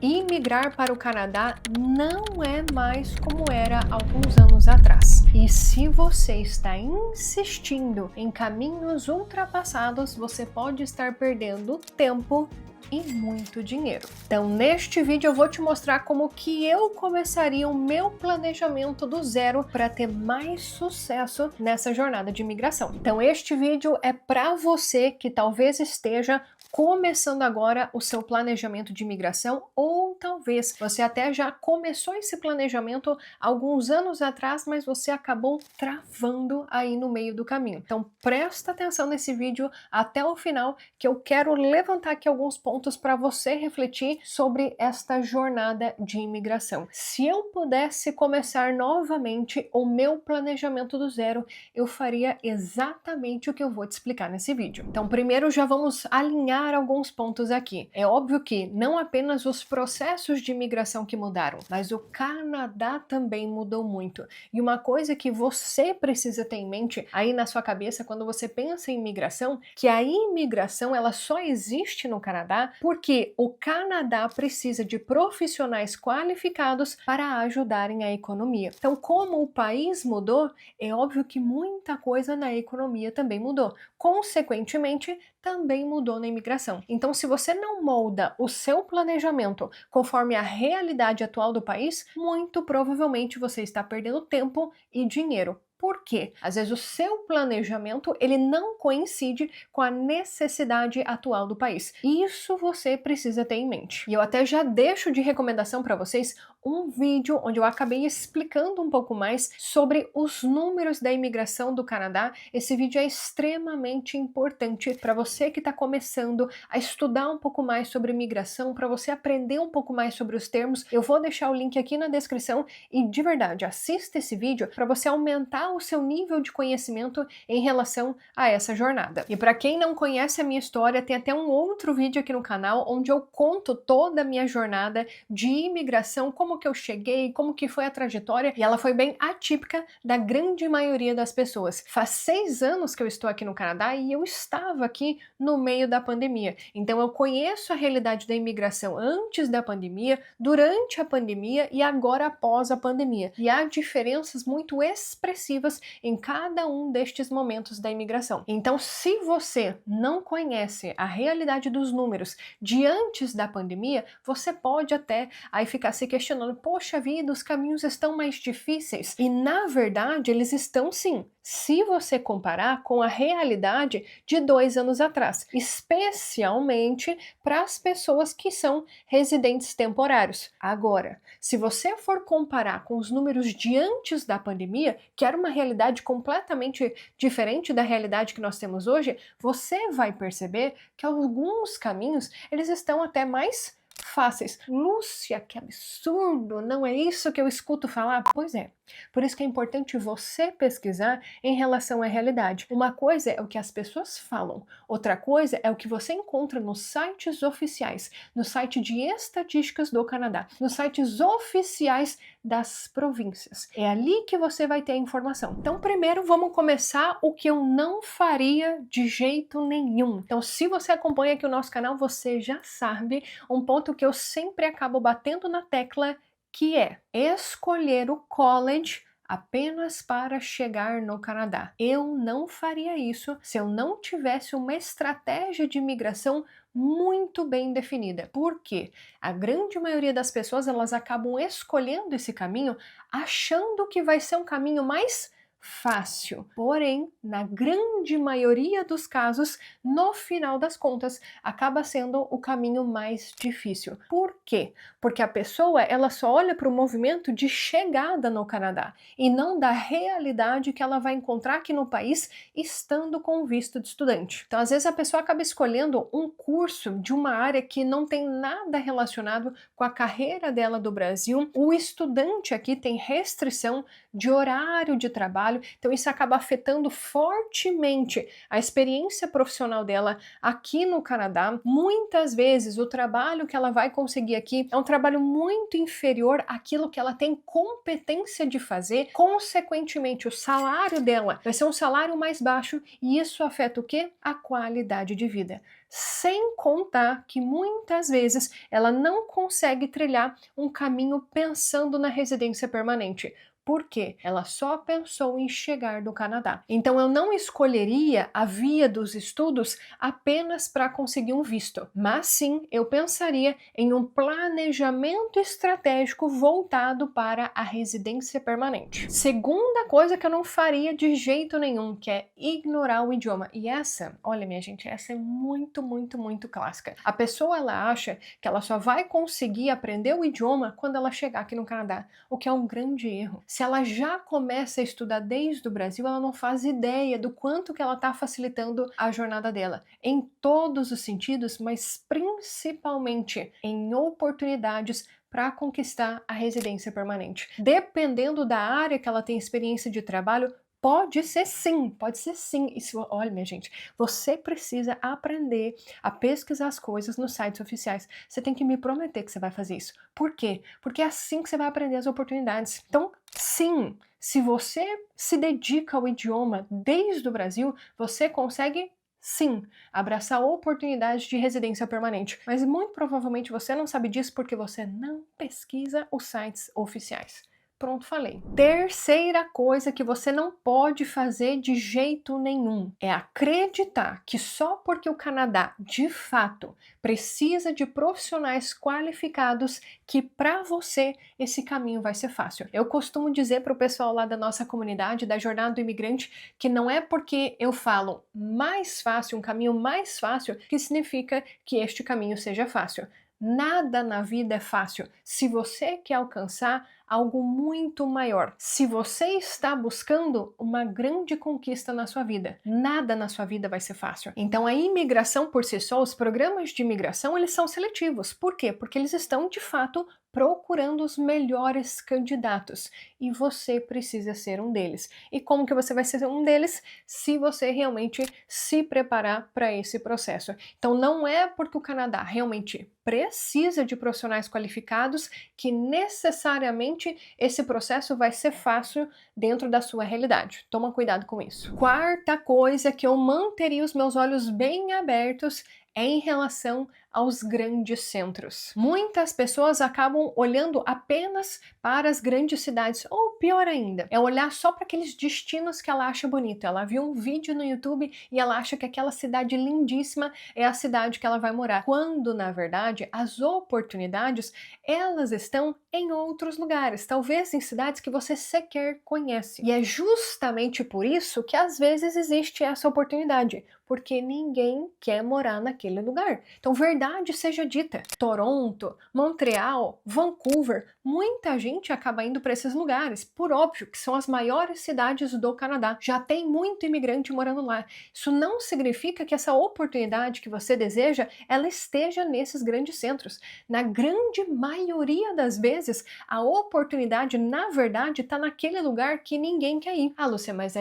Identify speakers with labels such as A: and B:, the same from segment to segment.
A: Imigrar para o Canadá não é mais como era alguns anos atrás. E se você está insistindo em caminhos ultrapassados, você pode estar perdendo tempo e muito dinheiro. Então, neste vídeo eu vou te mostrar como que eu começaria o meu planejamento do zero para ter mais sucesso nessa jornada de imigração. Então, este vídeo é para você que talvez esteja começando agora o seu planejamento de imigração, ou talvez você até já começou esse planejamento alguns anos atrás, mas você acabou travando aí no meio do caminho. Então presta atenção nesse vídeo até o final, que eu quero levantar aqui alguns pontos para você refletir sobre esta jornada de imigração. Se eu pudesse começar novamente o meu planejamento do zero, eu faria exatamente o que eu vou te explicar nesse vídeo. Então primeiro já vamos alinhar alguns pontos aqui. É óbvio que não apenas os processos de imigração que mudaram, mas o Canadá também mudou muito. E uma coisa que você precisa ter em mente aí na sua cabeça quando você pensa em imigração, que a imigração ela só existe no Canadá porque o Canadá precisa de profissionais qualificados para ajudarem a economia. Então, como o país mudou, é óbvio que muita coisa na economia também mudou. Consequentemente, também mudou na imigração. Então, se você não molda o seu planejamento conforme a realidade atual do país, muito provavelmente você está perdendo tempo e dinheiro. Por quê? Às vezes o seu planejamento ele não coincide com a necessidade atual do país. Isso você precisa ter em mente. E eu até já deixo de recomendação para vocês um vídeo onde eu acabei explicando um pouco mais sobre os números da imigração do Canadá. Esse vídeo é extremamente importante para você que está começando a estudar um pouco mais sobre imigração, para você aprender um pouco mais sobre os termos. Eu vou deixar o link aqui na descrição e de verdade, assista esse vídeo para você aumentar o seu nível de conhecimento em relação a essa jornada. E para quem não conhece a minha história, tem até um outro vídeo aqui no canal onde eu conto toda a minha jornada de imigração, como que eu cheguei, como que foi a trajetória, e ela foi bem atípica da grande maioria das pessoas. Faz 6 anos que eu estou aqui no Canadá e eu estava aqui no meio da pandemia. Então eu conheço a realidade da imigração antes da pandemia, durante a pandemia e agora após a pandemia. E há diferenças muito expressivas em cada um destes momentos da imigração. Então, se você não conhece a realidade dos números de antes da pandemia, você pode até aí ficar se questionando, poxa vida, os caminhos estão mais difíceis. E na verdade, eles estão sim, se você comparar com a realidade de 2 anos atrás, especialmente para as pessoas que são residentes temporários. Agora, se você for comparar com os números de antes da pandemia, que era uma realidade completamente diferente da realidade que nós temos hoje, você vai perceber que alguns caminhos eles estão até mais fáceis. Lúcia, que absurdo, não é isso que eu escuto falar? Pois é, por isso que é importante você pesquisar em relação à realidade. Uma coisa é o que as pessoas falam, outra coisa é o que você encontra nos sites oficiais, no site de estatísticas do Canadá, nos sites oficiais das províncias. É ali que você vai ter a informação. Então, primeiro vamos começar o que eu não faria de jeito nenhum. Então, se você acompanha aqui o nosso canal, você já sabe um ponto que eu sempre acabo batendo na tecla, que é escolher o college apenas para chegar no Canadá. Eu não faria isso se eu não tivesse uma estratégia de imigração muito bem definida. Por quê? A grande maioria das pessoas elas acabam escolhendo esse caminho achando que vai ser um caminho mais fácil. Porém, na grande maioria dos casos, no final das contas, acaba sendo o caminho mais difícil. Por quê? Porque a pessoa ela só olha para o movimento de chegada no Canadá e não da realidade que ela vai encontrar aqui no país estando com visto de estudante. Então, às vezes a pessoa acaba escolhendo um curso de uma área que não tem nada relacionado com a carreira dela do Brasil. O estudante aqui tem restrição de horário de trabalho, trabalho, então isso acaba afetando fortemente a experiência profissional dela aqui no Canadá. Muitas vezes o trabalho que ela vai conseguir aqui é um trabalho muito inferior àquilo que ela tem competência de fazer, consequentemente o salário dela vai ser um salário mais baixo e isso afeta o quê? A qualidade de vida. Sem contar que muitas vezes ela não consegue trilhar um caminho pensando na residência permanente. Por quê? Ela só pensou em chegar no Canadá. Então eu não escolheria a via dos estudos apenas para conseguir um visto, mas sim eu pensaria em um planejamento estratégico voltado para a residência permanente. Segunda coisa que eu não faria de jeito nenhum, que é ignorar o idioma. E essa, olha minha gente, essa é muito, muito, muito clássica. A pessoa ela acha que ela só vai conseguir aprender o idioma quando ela chegar aqui no Canadá, o que é um grande erro. Se ela já começa a estudar desde o Brasil, ela não faz ideia do quanto que ela está facilitando a jornada dela, em todos os sentidos, mas principalmente em oportunidades para conquistar a residência permanente. Dependendo da área que ela tem experiência de trabalho, pode ser sim, pode ser sim. Isso, olha, minha gente, você precisa aprender a pesquisar as coisas nos sites oficiais. Você tem que me prometer que você vai fazer isso. Por quê? Porque é assim que você vai aprender as oportunidades. Então, sim, se você se dedica ao idioma desde o Brasil, você consegue sim, abraçar oportunidades de residência permanente, mas muito provavelmente você não sabe disso porque você não pesquisa os sites oficiais. Pronto, falei. Terceira coisa que você não pode fazer de jeito nenhum é acreditar que só porque o Canadá, de fato, precisa de profissionais qualificados que para você esse caminho vai ser fácil. Eu costumo dizer para o pessoal lá da nossa comunidade, da Jornada do Imigrante, que não é porque eu falo mais fácil, um caminho mais fácil, que significa que este caminho seja fácil. Nada na vida é fácil se você quer alcançar algo muito maior. Se você está buscando uma grande conquista na sua vida, nada na sua vida vai ser fácil. Então a imigração por si só, os programas de imigração, eles são seletivos. Por quê? Porque eles estão de fato procurando os melhores candidatos e você precisa ser um deles. E como que você vai ser um deles? Se você realmente se preparar para esse processo. Então não é porque o Canadá realmente precisa de profissionais qualificados que necessariamente esse processo vai ser fácil dentro da sua realidade. Toma cuidado com isso. Quarta coisa que eu manteria os meus olhos bem abertos é em relação aos grandes centros. Muitas pessoas acabam olhando apenas para as grandes cidades, ou pior ainda, é olhar só para aqueles destinos que ela acha bonito. Ela viu um vídeo no YouTube e ela acha que aquela cidade lindíssima é a cidade que ela vai morar, quando na verdade as oportunidades elas estão em outros lugares, talvez em cidades que você sequer conhece. E é justamente por isso que às vezes existe essa oportunidade, porque ninguém quer morar naquele lugar. Então, verdade seja dita, Toronto, Montreal, Vancouver, muita gente acaba indo para esses lugares, por óbvio que são as maiores cidades do Canadá. Já tem muito imigrante morando lá. Isso não significa que essa oportunidade que você deseja, ela esteja nesses grandes centros. Na grande maioria das vezes, a oportunidade, na verdade, está naquele lugar que ninguém quer ir. Ah, Lúcia, mas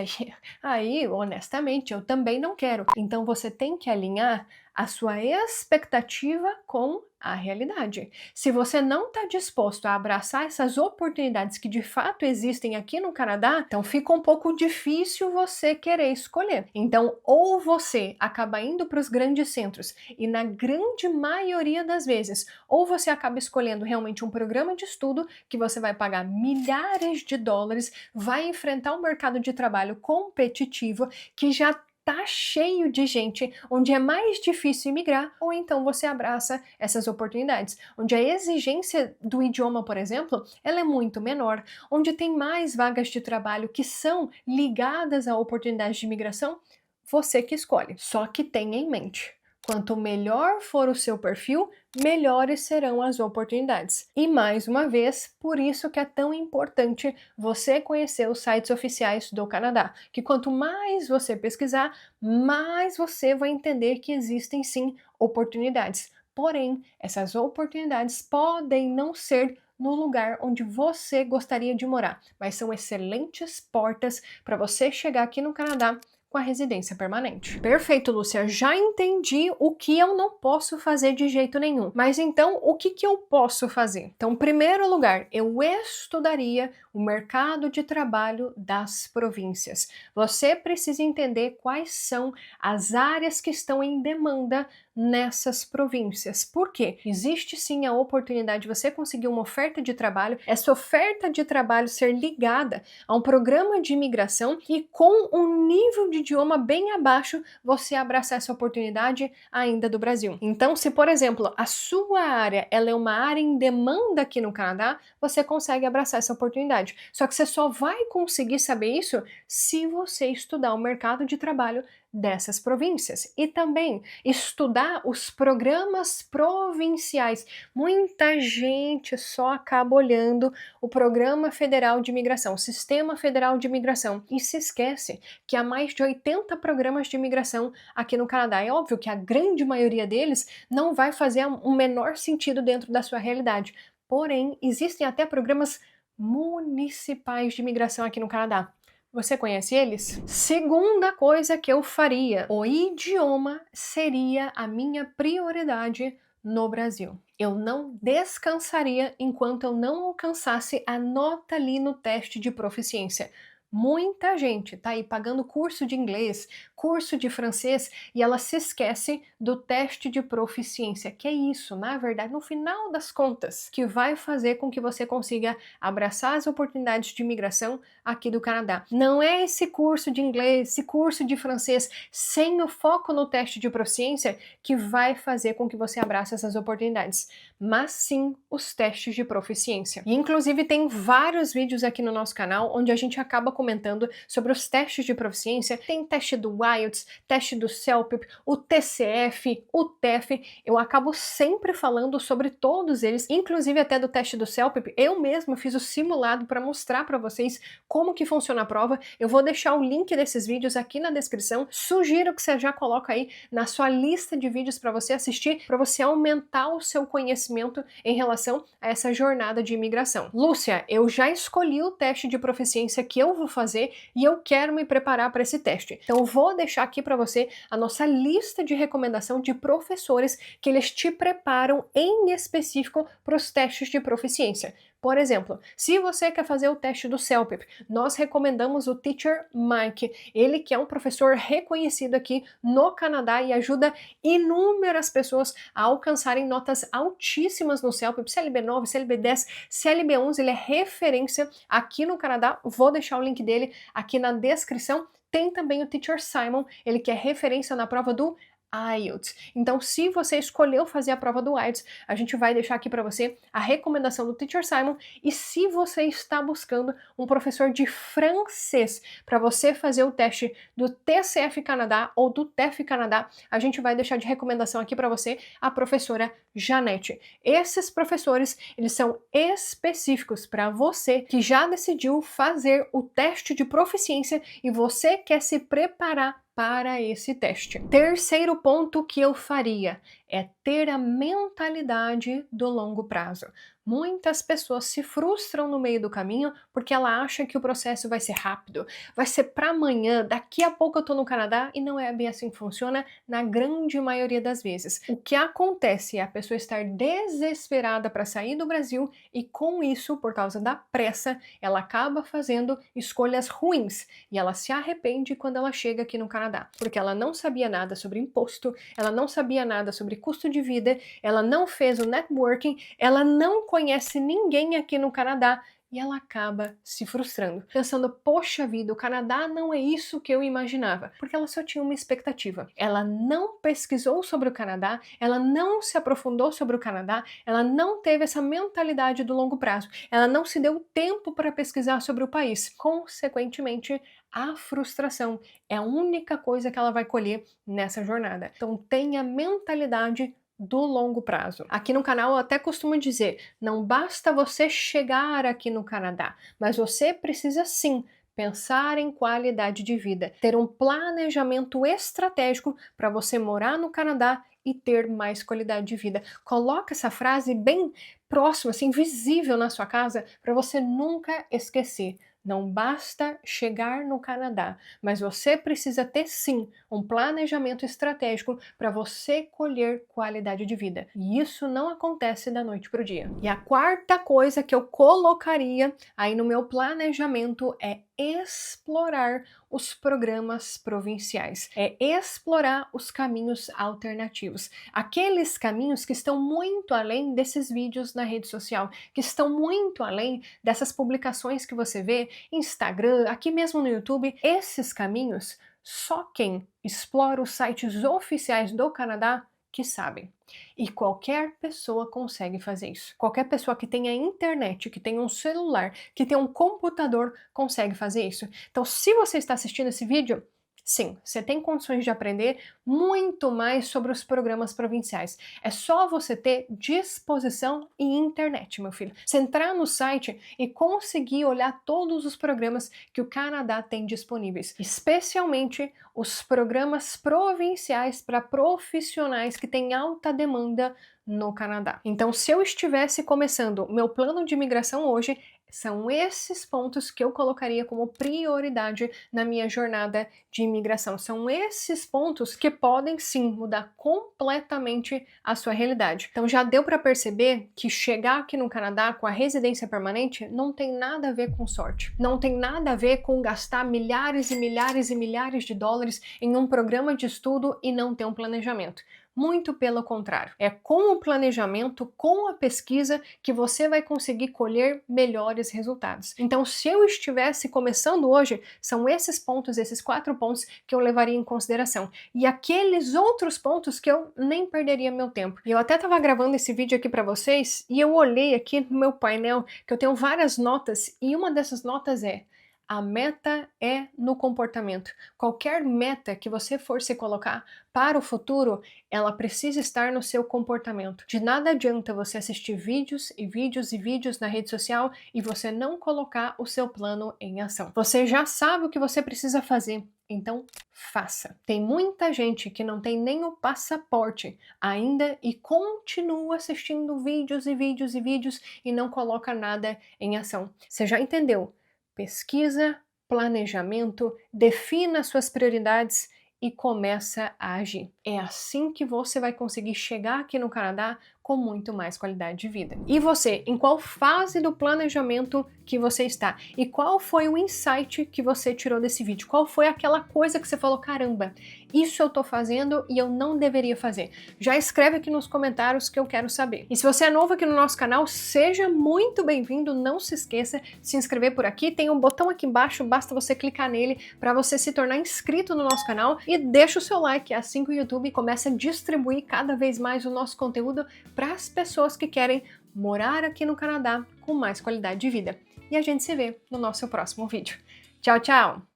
A: aí, honestamente, eu também não quero. Então você tem que alinhar a sua expectativa com a realidade. Se você não está disposto a abraçar essas oportunidades que de fato existem aqui no Canadá, então fica um pouco difícil você querer escolher. Então, ou você acaba indo para os grandes centros e na grande maioria das vezes, ou você acaba escolhendo realmente um programa de estudo que você vai pagar milhares de dólares, vai enfrentar um mercado de trabalho competitivo que já tá cheio de gente, onde é mais difícil imigrar, ou então você abraça essas oportunidades, onde a exigência do idioma, por exemplo, ela é muito menor, onde tem mais vagas de trabalho que são ligadas a oportunidades de imigração, você que escolhe. Só que tenha em mente, quanto melhor for o seu perfil, melhores serão as oportunidades. E mais uma vez, por isso que é tão importante você conhecer os sites oficiais do Canadá, que quanto mais você pesquisar, mais você vai entender que existem sim oportunidades. Porém, essas oportunidades podem não ser no lugar onde você gostaria de morar, mas são excelentes portas para você chegar aqui no Canadá com a residência permanente. Perfeito, Lúcia, já entendi o que eu não posso fazer de jeito nenhum. Mas então, o que eu posso fazer? Então, em primeiro lugar, eu estudaria o mercado de trabalho das províncias. Você precisa entender quais são as áreas que estão em demanda nessas províncias. Por quê? Existe sim a oportunidade de você conseguir uma oferta de trabalho, essa oferta de trabalho ser ligada a um programa de imigração e com um nível de idioma bem abaixo, você abraçar essa oportunidade ainda do Brasil. Então, se por exemplo, a sua área ela é uma área em demanda aqui no Canadá, você consegue abraçar essa oportunidade. Só que você só vai conseguir saber isso se você estudar o mercado de trabalho dessas províncias e também estudar os programas provinciais. Muita gente só acaba olhando o Programa Federal de Imigração, o Sistema Federal de Imigração, e se esquece que há mais de 80 programas de imigração aqui no Canadá. É óbvio que a grande maioria deles não vai fazer o menor sentido dentro da sua realidade. Porém, existem até programas municipais de imigração aqui no Canadá. Você conhece eles? Segunda coisa que eu faria: o idioma seria a minha prioridade no Brasil. Eu não descansaria enquanto eu não alcançasse a nota ali no teste de proficiência. Muita gente tá aí pagando curso de inglês, curso de francês e ela se esquece do teste de proficiência, que é isso, na verdade, no final das contas, que vai fazer com que você consiga abraçar as oportunidades de imigração aqui do Canadá. Não é esse curso de inglês, esse curso de francês, sem o foco no teste de proficiência, que vai fazer com que você abrace essas oportunidades, mas sim os testes de proficiência. E inclusive tem vários vídeos aqui no nosso canal onde a gente acaba comentando sobre os testes de proficiência. Tem teste do IELTS, teste do CELPIP, o TCF, o TEF. Eu acabo sempre falando sobre todos eles, inclusive até do teste do CELPIP. Eu mesma fiz o simulado para mostrar para vocês como que funciona a prova. Eu vou deixar o link desses vídeos aqui na descrição. Sugiro que você já coloque aí na sua lista de vídeos para você assistir, para você aumentar o seu conhecimento em relação a essa jornada de imigração. Lúcia, eu já escolhi o teste de proficiência que eu vou fazer e eu quero me preparar para esse teste. Então eu vou deixar aqui para você a nossa lista de recomendação de professores que eles te preparam em específico para os testes de proficiência. Por exemplo, se você quer fazer o teste do CELPIP, nós recomendamos o Teacher Mike, ele que é um professor reconhecido aqui no Canadá e ajuda inúmeras pessoas a alcançarem notas altíssimas no CELPIP, CLB9, CLB10, CLB11, ele é referência aqui no Canadá. Vou deixar o link dele aqui na descrição. Tem também o Teacher Simon, ele que é referência na prova do IELTS. Então, se você escolheu fazer a prova do IELTS, a gente vai deixar aqui para você a recomendação do Teacher Simon. E se você está buscando um professor de francês para você fazer o teste do TCF Canadá ou do TEF Canadá, a gente vai deixar de recomendação aqui para você a professora Janete. Esses professores, eles são específicos para você que já decidiu fazer o teste de proficiência e você quer se preparar para esse teste. Terceiro ponto que eu faria é ter a mentalidade do longo prazo. Muitas pessoas se frustram no meio do caminho porque ela acha que o processo vai ser rápido, vai ser para amanhã, daqui a pouco eu tô no Canadá, e não é bem assim que funciona na grande maioria das vezes. O que acontece é a pessoa estar desesperada para sair do Brasil e com isso, por causa da pressa, ela acaba fazendo escolhas ruins e ela se arrepende quando ela chega aqui no Canadá, porque ela não sabia nada sobre imposto, ela não sabia nada sobre custo de vida, ela não fez o networking, ela não conhece ninguém aqui no Canadá e ela acaba se frustrando, pensando, poxa vida, o Canadá não é isso que eu imaginava, porque ela só tinha uma expectativa. Ela não pesquisou sobre o Canadá, ela não se aprofundou sobre o Canadá, ela não teve essa mentalidade do longo prazo, ela não se deu tempo para pesquisar sobre o país. Consequentemente, a frustração é a única coisa que ela vai colher nessa jornada. Então tenha mentalidade do longo prazo. Aqui no canal eu até costumo dizer, não basta você chegar aqui no Canadá, mas você precisa sim pensar em qualidade de vida, ter um planejamento estratégico para você morar no Canadá e ter mais qualidade de vida. Coloca essa frase bem próxima, assim, visível na sua casa, para você nunca esquecer. Não basta chegar no Canadá, mas você precisa ter sim um planejamento estratégico para você colher qualidade de vida. E isso não acontece da noite para o dia. E a quarta coisa que eu colocaria aí no meu planejamento é explorar os programas provinciais, é explorar os caminhos alternativos, aqueles caminhos que estão muito além desses vídeos na rede social, que estão muito além dessas publicações que você vê Instagram, aqui mesmo no YouTube. Esses caminhos, só quem explora os sites oficiais do Canadá que sabem. E qualquer pessoa consegue fazer isso. Qualquer pessoa que tenha internet, que tenha um celular, que tenha um computador, consegue fazer isso. Então, se você está assistindo esse vídeo, sim, você tem condições de aprender muito mais sobre os programas provinciais. É só você ter disposição e internet, meu filho. Você entrar no site e conseguir olhar todos os programas que o Canadá tem disponíveis, especialmente os programas provinciais para profissionais que têm alta demanda no Canadá. Então, se eu estivesse começando o meu plano de imigração hoje, são esses pontos que eu colocaria como prioridade na minha jornada de imigração. São esses pontos que podem sim mudar completamente a sua realidade. Então já deu para perceber que chegar aqui no Canadá com a residência permanente não tem nada a ver com sorte. Não tem nada a ver com gastar milhares e milhares e milhares de dólares em um programa de estudo e não ter um planejamento. Muito pelo contrário. É com o planejamento, com a pesquisa, que você vai conseguir colher melhores resultados. Então, se eu estivesse começando hoje, são esses pontos, esses 4 pontos que eu levaria em consideração. E aqueles outros pontos que eu nem perderia meu tempo. E eu até estava gravando esse vídeo aqui para vocês e eu olhei aqui no meu painel que eu tenho várias notas e uma dessas notas é: a meta é no comportamento. Qualquer meta que você for se colocar para o futuro, ela precisa estar no seu comportamento. De nada adianta você assistir vídeos e vídeos e vídeos na rede social e você não colocar o seu plano em ação. Você já sabe o que você precisa fazer, então faça. Tem muita gente que não tem nem o passaporte ainda e continua assistindo vídeos e vídeos e vídeos e não coloca nada em ação. Você já entendeu? Pesquisa, planejamento, defina suas prioridades e começa a agir. É assim que você vai conseguir chegar aqui no Canadá com muito mais qualidade de vida. E você, em qual fase do planejamento que você está? E qual foi o insight que você tirou desse vídeo? Qual foi aquela coisa que você falou, caramba, isso eu tô fazendo e eu não deveria fazer? Já escreve aqui nos comentários que eu quero saber. E se você é novo aqui no nosso canal, seja muito bem-vindo. Não se esqueça de se inscrever por aqui. Tem um botão aqui embaixo, basta você clicar nele para você se tornar inscrito no nosso canal e deixa o seu like, assim que o YouTube começa a distribuir cada vez mais o nosso conteúdo para as pessoas que querem morar aqui no Canadá com mais qualidade de vida. E a gente se vê no nosso próximo vídeo. Tchau, tchau!